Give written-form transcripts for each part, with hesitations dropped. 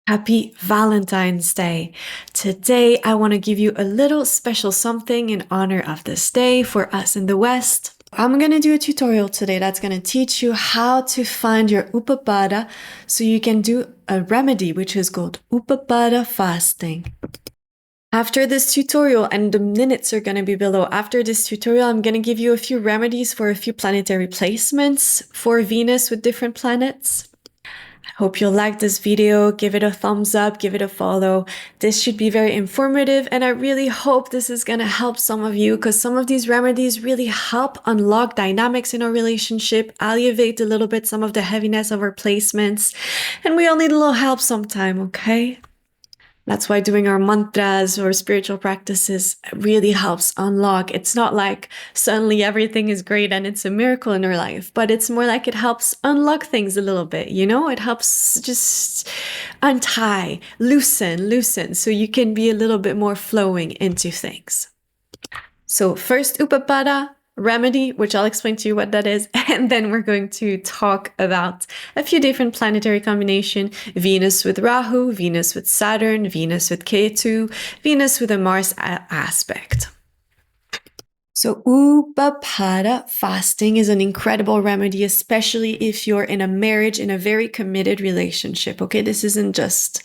Happy Valentine's Day. Today, I want to give you a little special something in honor of this day for us in the West. I'm going to do a tutorial today that's going to teach you how to find your Upapada so you can do a remedy, which is called Upapada fasting. After this tutorial, and the minutes are going to be below, after this tutorial, I'm going to give you a few remedies for a few planetary placements for Venus with different planets. Hope you'll like this video, give it a thumbs up, give it a follow. This should be very informative, and I really hope this is going to help some of you because some of these remedies really help unlock dynamics in our relationship, alleviate a little bit some of the heaviness of our placements, and we all need a little help sometime, okay? That's why doing our mantras or spiritual practices really helps unlock. It's not like suddenly everything is great and it's a miracle in our life, but it's more like it helps unlock things a little bit, you know? It helps just untie, loosen, so you can be a little bit more flowing into things. So first Upapada remedy, which I'll explain to you what that is, and then we're going to talk about a few different planetary combinations: Venus with Rahu, Venus with Saturn, Venus with Ketu, Venus with a Mars aspect. So Upapada fasting is an incredible remedy, especially if you're in a marriage, in a very committed relationship, okay? This isn't just,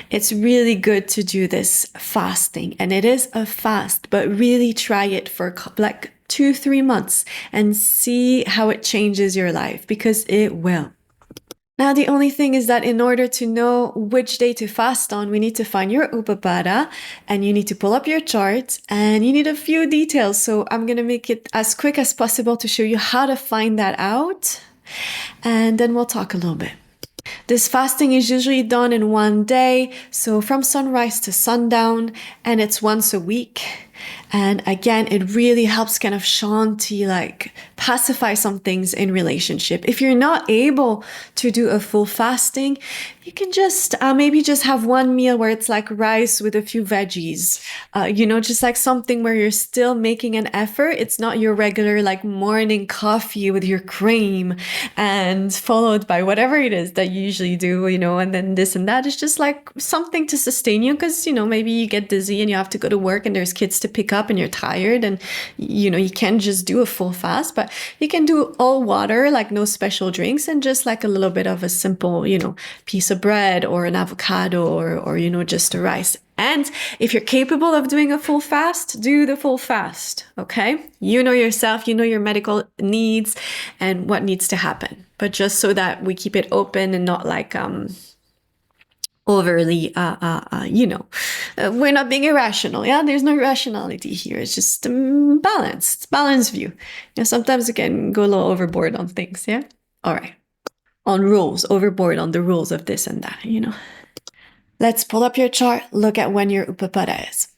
it's really good to do this fasting, and it is a fast, but really try it for like 2-3 months and see how it changes your life, because it will. Now, the only thing is that in order to know which day to fast on, we need to find your Upapada, and you need to pull up your chart, and you need a few details. So I'm going to make it as quick as possible to show you how to find that out, and then we'll talk a little bit. This fasting is usually done in one day, so from sunrise to sundown, and it's once a week. And again, it really helps kind of shanti, like pacify some things in relationship. If you're not able to do a full fasting, you can just maybe just have one meal where it's like rice with a few veggies, just like something where you're still making an effort. It's not your regular like morning coffee with your cream and followed by whatever it is that you usually do, and then this and that. It's just like something to sustain you because, maybe you get dizzy and you have to go to work and there's kids to pick up and you're tired and, you can't just do a full fast, but you can do all water, like no special drinks, and just like a little bit of a simple, piece of bread or an avocado or just a rice. And if you're capable of doing a full fast, do the full fast, okay? You know yourself, you know your medical needs and what needs to happen. But just so that we keep it open and not like overly, we're not being irrational. Yeah, there's no irrationality here. It's just balanced view. Sometimes you can go a little overboard on things. Yeah. All right. On rules, overboard on the rules of this and that. Let's pull up your chart. Look at when your Upapada is.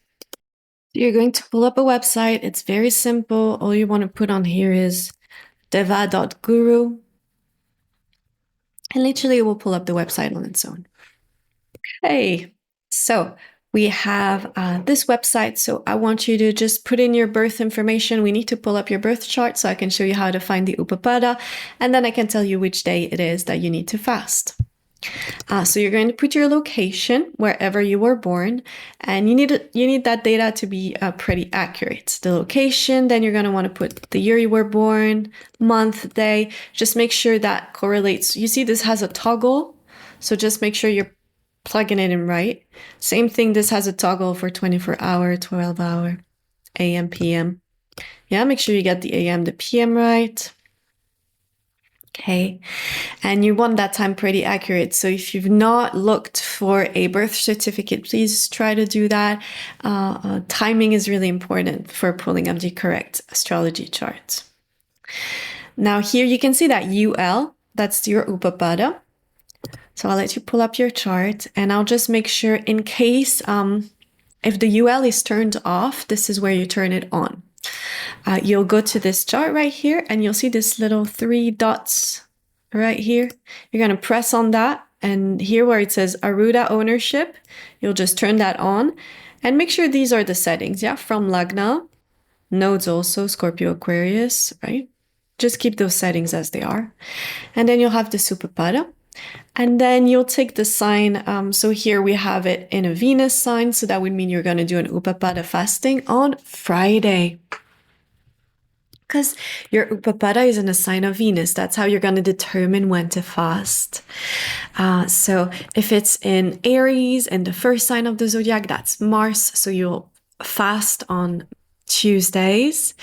You're going to pull up a website. It's very simple. All you want to put on here is deva.guru. And literally it will pull up the website on its own. Okay, so we have this website. So I want you to just put in your birth information. We need to pull up your birth chart so I can show you how to find the Upapada, and then I can tell you which day it is that you need to fast. So you're going to put your location wherever you were born, and you need that data to be pretty accurate. The location, then you're going to want to put the year you were born, month, day. Just make sure that correlates. You see this has a toggle, so just make sure you're plugging it in right. Same thing, this has a toggle for 24-hour, 12-hour, AM, PM. Yeah, make sure you get the AM, the PM right. Okay, and you want that time pretty accurate. So if you've not looked for a birth certificate, please try to do that. Timing is really important for pulling up the correct astrology chart. Now here you can see that UL, that's your Upapada. So I'll let you pull up your chart, and I'll just make sure in case if the UL is turned off, this is where you turn it on. You'll go to this chart right here, and you'll see this little 3 dots right here. You're going to press on that, and here where it says Aruda ownership, you'll just turn that on, and make sure these are the settings, yeah, from Lagna, nodes also, Scorpio, Aquarius, right? Just keep those settings as they are. And then you'll have the Upapada. And then you'll take the sign. So here we have it in a Venus sign. So that would mean you're going to do an Upapada fasting on Friday. Because your Upapada is in a sign of Venus. That's how you're going to determine when to fast. So if it's in Aries and the first sign of the zodiac, that's Mars. So you'll fast on Tuesdays.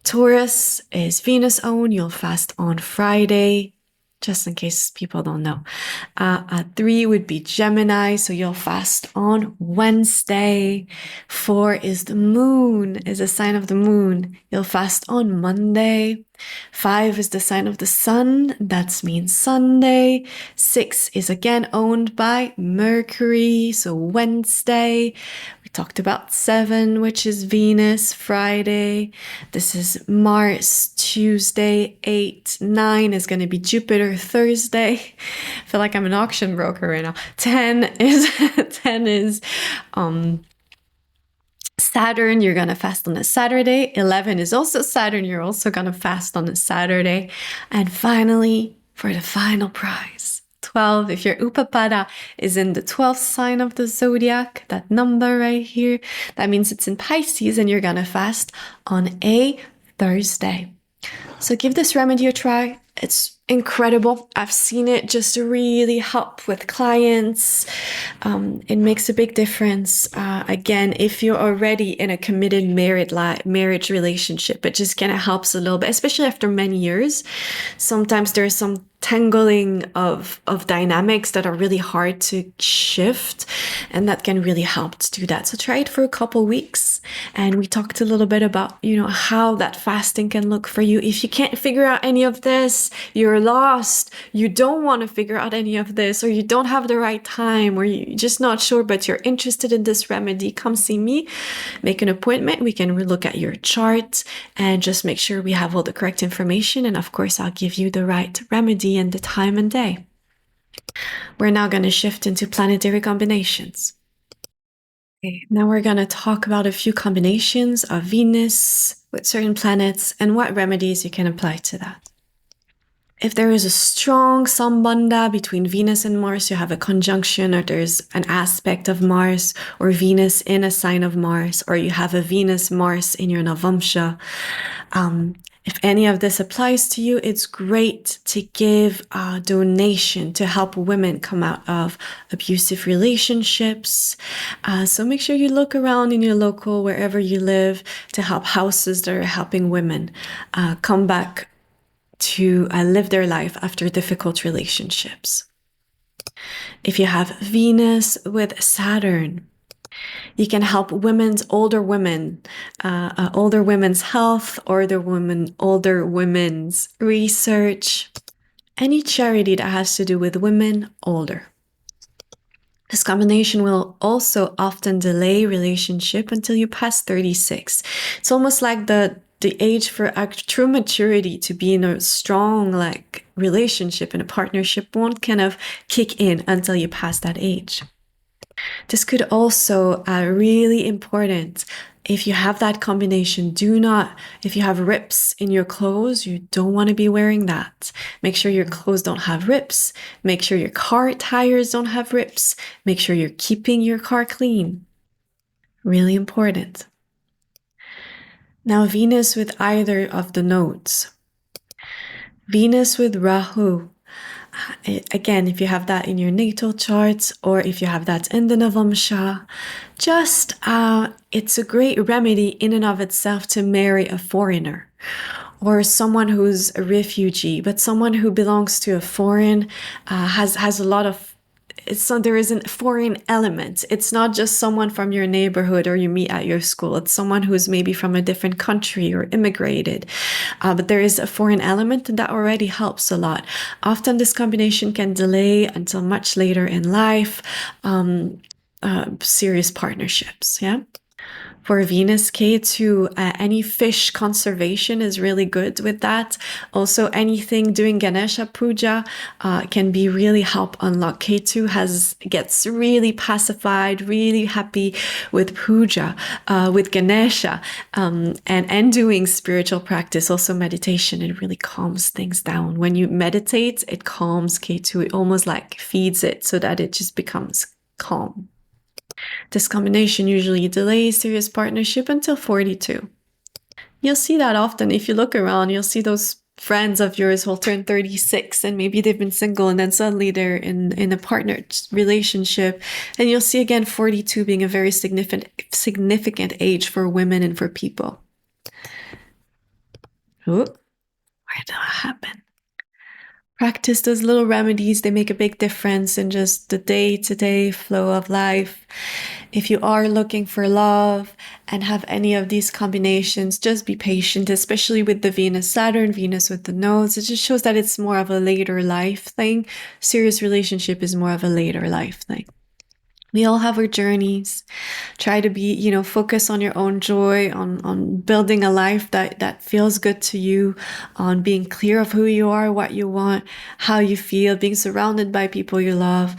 Taurus is Venus own. You'll fast on Friday, just in case people don't know. 3 would be Gemini, so you'll fast on Wednesday. 4 is the moon, is a sign of the moon. You'll fast on Monday. 5 is the sign of the sun, that means Sunday. 6 is again owned by Mercury, so Wednesday. We talked about 7, which is Venus, Friday. This is Mars, Tuesday. 8, 9 is going to be Jupiter, Thursday. I feel like I'm an auction broker right now. 10 is Saturn, you're going to fast on a Saturday. 11 is also Saturn, you're also going to fast on a Saturday. And finally, for the final prize, 12, if your Upapada is in the 12th sign of the zodiac, that number right here, that means it's in Pisces and you're going to fast on a Thursday. So give this remedy a try. It's incredible. I've seen it just really help with clients. It makes a big difference. Again, if you're already in a committed marriage relationship, it just kind of helps a little bit, especially after many years. Sometimes there's some tangling of dynamics that are really hard to shift, and that can really help to do that. So try it for a couple weeks, and we talked a little bit about, how that fasting can look for you. If you can't figure out any of this, you're lost, you don't want to figure out any of this, or you don't have the right time, or you're just not sure, but you're interested in this remedy, come see me, make an appointment. We can look at your chart and just make sure we have all the correct information. And of course, I'll give you the right remedy and the time and day. We're now going to shift into planetary combinations. Okay, now we're going to talk about a few combinations of Venus with certain planets and what remedies you can apply to that. If there is a strong sambandha between Venus and Mars, you have a conjunction, or there's an aspect of Mars or Venus in a sign of Mars, or you have a Venus-Mars in your Navamsha. If any of this applies to you, it's great to give a donation to help women come out of abusive relationships. So make sure you look around in your local, wherever you live, to help houses that are helping women come back to live their life after difficult relationships. If you have Venus with Saturn, you can help older women's health, older women's research, any charity that has to do with women older. This combination will also often delay relationship until you pass 36. It's almost like the age for true maturity to be in a strong relationship and a partnership won't kind of kick in until you pass that age. This could also really important if you have that combination. If you have rips in your clothes, you don't want to be wearing that. Make sure your clothes don't have rips. Make sure your car tires don't have rips. Make sure you're keeping your car clean. Really important. Now, Venus with either of the nodes. Venus with Rahu. Again, if you have that in your natal charts, or if you have that in the Navamsha, it's a great remedy in and of itself to marry a foreigner, or someone who's a refugee, but someone who belongs to a foreign, has a lot of, there is a foreign element. It's not just someone from your neighborhood or you meet at your school. It's someone who's maybe from a different country or immigrated. But there is a foreign element, and that already helps a lot. Often this combination can delay until much later in life, serious partnerships, yeah? For Venus-Ketu, any fish conservation is really good with that. Also, anything doing Ganesha Puja can be really help unlock. Ketu gets really pacified, really happy with puja, with Ganesha, and doing spiritual practice, also meditation. It really calms things down. When you meditate, it calms Ketu. It almost like feeds it so that it just becomes calm. This combination usually delays serious partnership until 42. You'll see that often. If you look around, you'll see those friends of yours will turn 36 and maybe they've been single and then suddenly they're in a partner relationship. And you'll see again 42 being a very significant age for women and for people. Oh, where did that happen? Practice those little remedies. They make a big difference in just the day-to-day flow of life. If you are looking for love and have any of these combinations, just be patient, especially with the Venus-Saturn, Venus with the nodes. It just shows that it's more of a later life thing. Serious relationship is more of a later life thing. We all have our journeys. Try to be, focus on your own joy, on building a life that feels good to you, on being clear of who you are, what you want, how you feel, being surrounded by people you love.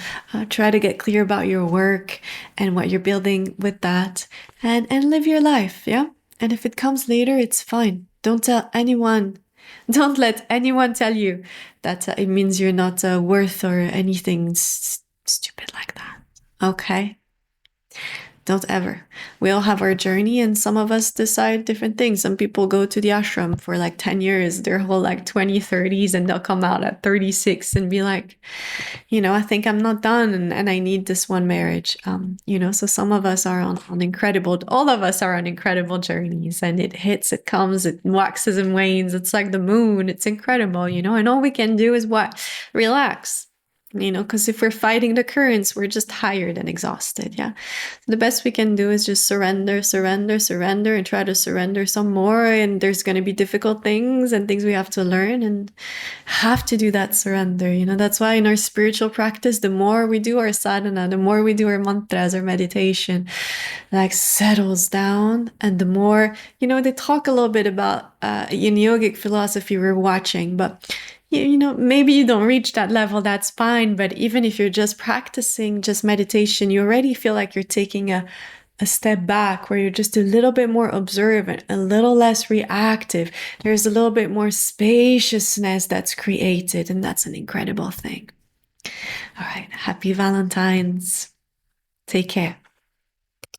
Try to get clear about your work and what you're building with that, and live your life, yeah? And if it comes later, it's fine. Don't tell anyone. Don't let anyone tell you that it means you're not worth or anything stupid like that. Okay? Don't ever. We all have our journey and some of us decide different things. Some people go to the ashram for like 10 years, their whole like 20, 30s, and they'll come out at 36 and be like, I think I'm not done and I need this one marriage. So some of us are on incredible, all of us are on incredible journeys, and it hits, it comes, it waxes and wanes. It's like the moon. It's incredible, and all we can do is what? Relax. Because if we're fighting the currents, we're just tired and exhausted, yeah? The best we can do is just surrender, and try to surrender some more, and there's going to be difficult things and things we have to learn and have to do that surrender, That's why in our spiritual practice, the more we do our sadhana, the more we do our mantras or meditation, like settles down, and the more, they talk a little bit about in yogic philosophy we're watching, but maybe you don't reach that level, that's fine. But even if you're just practicing just meditation, you already feel like you're taking a step back, where you're just a little bit more observant, a little less reactive. There's a little bit more spaciousness that's created, and that's an incredible thing. All right. Happy Valentine's. Take care.